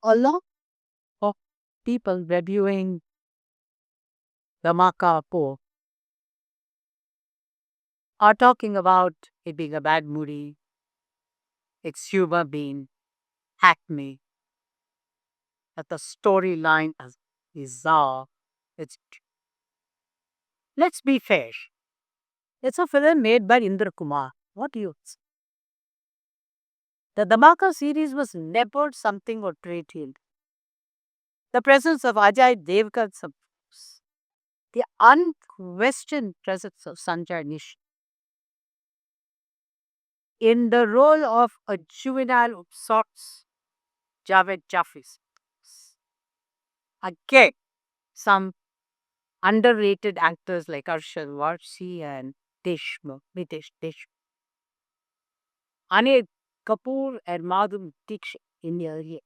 a lot of people reviewing Dhamaka 4 are talking about it being a bad movie, its humor being hackneyed, that the storyline is bizarre. It's, let's be fair. It's a film made by Indra Kumar. What do you say? The Dhamaka series was never something or treated. The presence of Ajay Devgan supports the unquestioned presence of Sanjay Nish in the role of a juvenile of sorts, Javed Jaffri. Again, some underrated actors like Arshad Varsi and Mitesh Deshmukh. Anil Kapoor and Madhuri Dixit in their years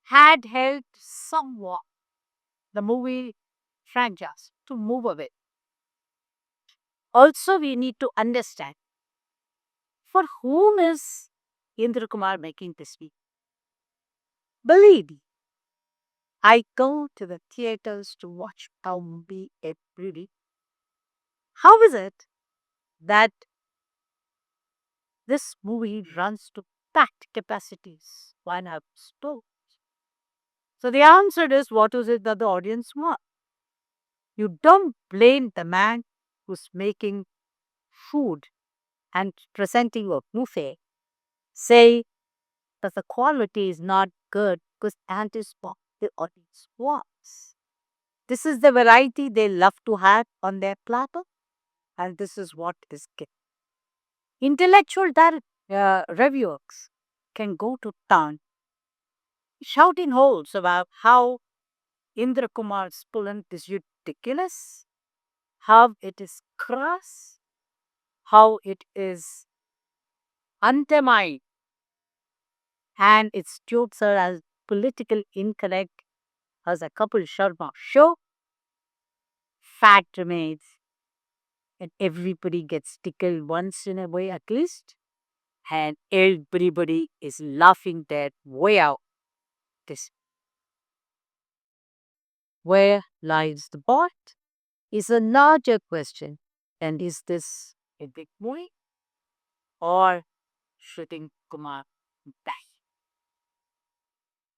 had helped somewhat the movie franchise to move away. Also, we need to understand for whom is Indra Kumar making this movie. Believe me, I go to the theaters to watch a movie every day. How is it that this movie runs to packed capacities when I'm told? So the answer is what is it that the audience wants? You don't blame the man who's making food and presenting a buffet. Say that the quality is not good because that is what the audience wants. This is the variety they love to have on their platter, and this is what is given. Intellectual reviewers can go to town, shouting holes about how Indra Kumar's Pulant is ridiculous, how it is crass, how it is undermined, and its jokes are as political incorrect as a Kapil Sharma show. Fact remains, and everybody gets tickled once in a way at least, and everybody is laughing their way out. This where lies the bot is a larger question. And is this a big movie or shooting Kumar back?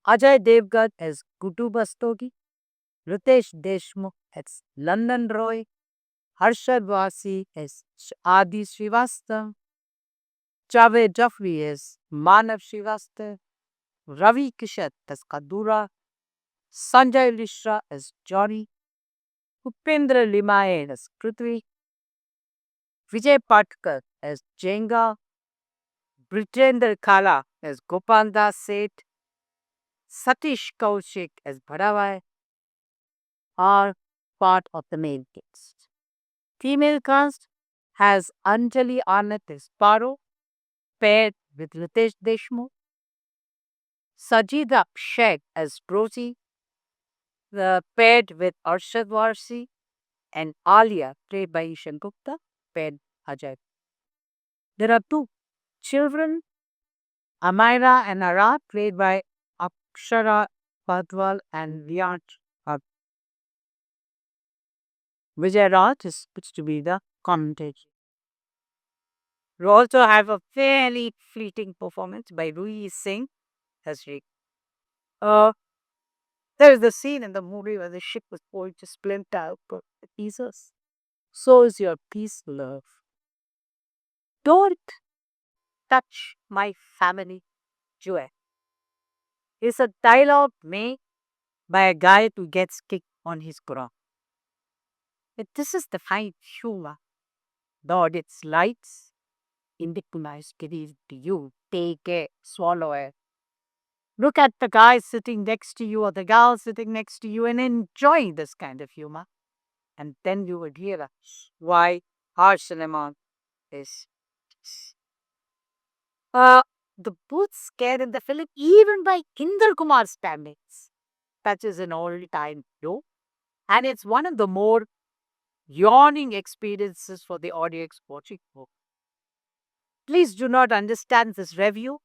Ajay Devgan as Gutu Bastogi, Ritesh Deshmukh as London Roy, Harshad Vasi as Adi Srivastav, Javed Jaffri as Manav Srivastav, Ravi Kishat as Kadura, Sanjay Lishra as Johnny, Upendra Limaye as Prithvi, Vijay Patkar as Jenga, Britender Kala as Gopanda Seth, Satish Kaushik as Bhadavai are part of the main cast. Female cast has Anjali Anand as Paro, paired with Ritesh Deshmukh, Sajida Sheikh as Rosie, paired with Arshad Varsi, and Alia, played by Ishan Gupta, paired Ajay. There are two children, Amira and Ara, played by Akshara Padwal and Vyat. Vijay Raj is supposed to be the commentator. We also have a fairly fleeting performance by Rui Singh as Rick. Uh, there is the scene in the movie where the ship was going to splinter out for the pieces. So is your peace, love. Don't touch my family, Joy. It's a dialogue made by a guy who gets kicked on his ground. But this is the fine humor. The audience lights indicates to you. Take it, swallow it. Look at the guy sitting next to you or the gal sitting next to you and enjoy this kind of humor. And then you would realize why our cinema is. Uh, the booth scared in the film, even by Indra Kumar's standards, touches an all-time low. And it's one of the more yawning experiences for the audience watching book. Please do not understand this review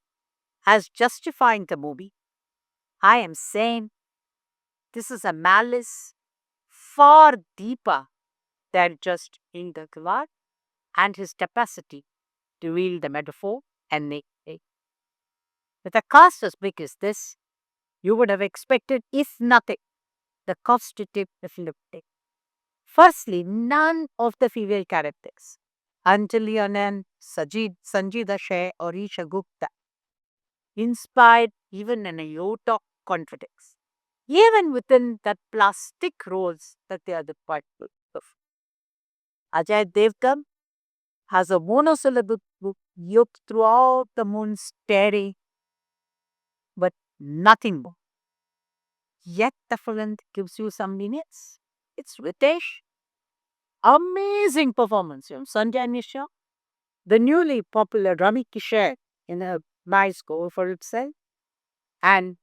as justifying the movie. I am saying this is a malice far deeper than just Ingvar and his capacity to wield the metaphor and make it. With a cast as big as this, you would have expected, if nothing, the constitutive reflecting. Firstly, none of the female characters, Anjali Anand, Sanjida Shah, or Isha Gupta, inspired even an iota of confidence, even within that plastic roles that they are the part of. Ajay Devgan has a monosyllable yoke throughout the moon staring, but nothing more. Yet the film gives you some minutes. It's Ritesh. Amazing performance. Sanjay Nisha, the newly popular Rami Kishore in a nice goal for itself. And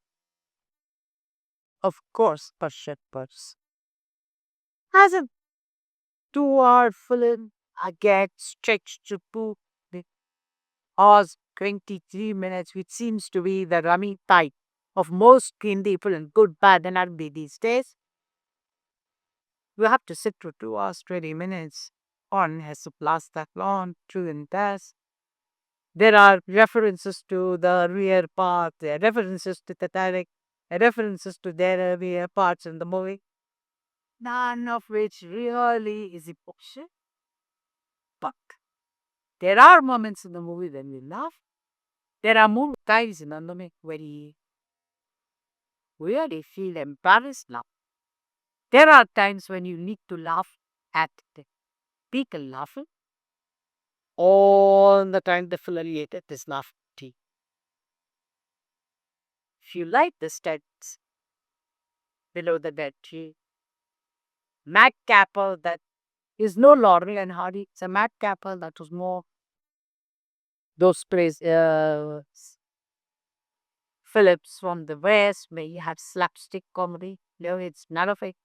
of course, Kashyap Pars. As a 2 hour film, I get stretched to 2 hours 23 minutes, which seems to be the Rami type of most Hindi film, good, bad, and ugly these days. You have to sit for 2 hours 20 minutes. On has to last that long, true and test. There are references to the rear part, there are references to Titanic, references to their earlier parts in the movie, none of which really is emotion. But there are moments in the movie when we laugh. There are more times in the movie where we really feel embarrassed now. There are times when you need to laugh at the people laughing. All the time the affiliated is laughing. If you like the stats below the bed tree, Matt Capel that is no Laurel and Hardy. It's a Matt Capel that was more those plays Phillips from the West, where you have slapstick comedy. No, it's none of it.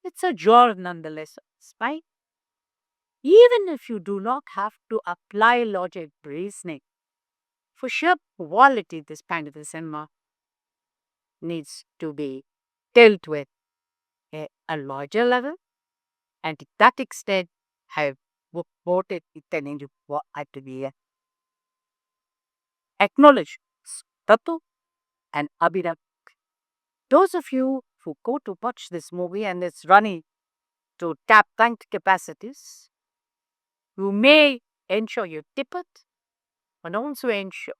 It's a genre nonetheless. It's fine. Even if you do not have to apply logic reasoning, for sure quality this kind of a cinema needs to be dealt with a larger level. And to that extent, I have voted it into what I to be acknowledged. Tatu and Abhinav. Those of you who go to watch this movie and it's running to tap tank capacities, you may ensure you tip it, and also ensure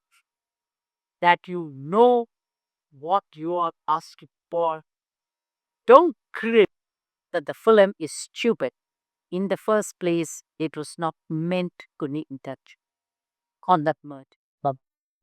that you know what you are asking for. Don't create that the film is stupid. In the first place, it was not meant to touch on that much.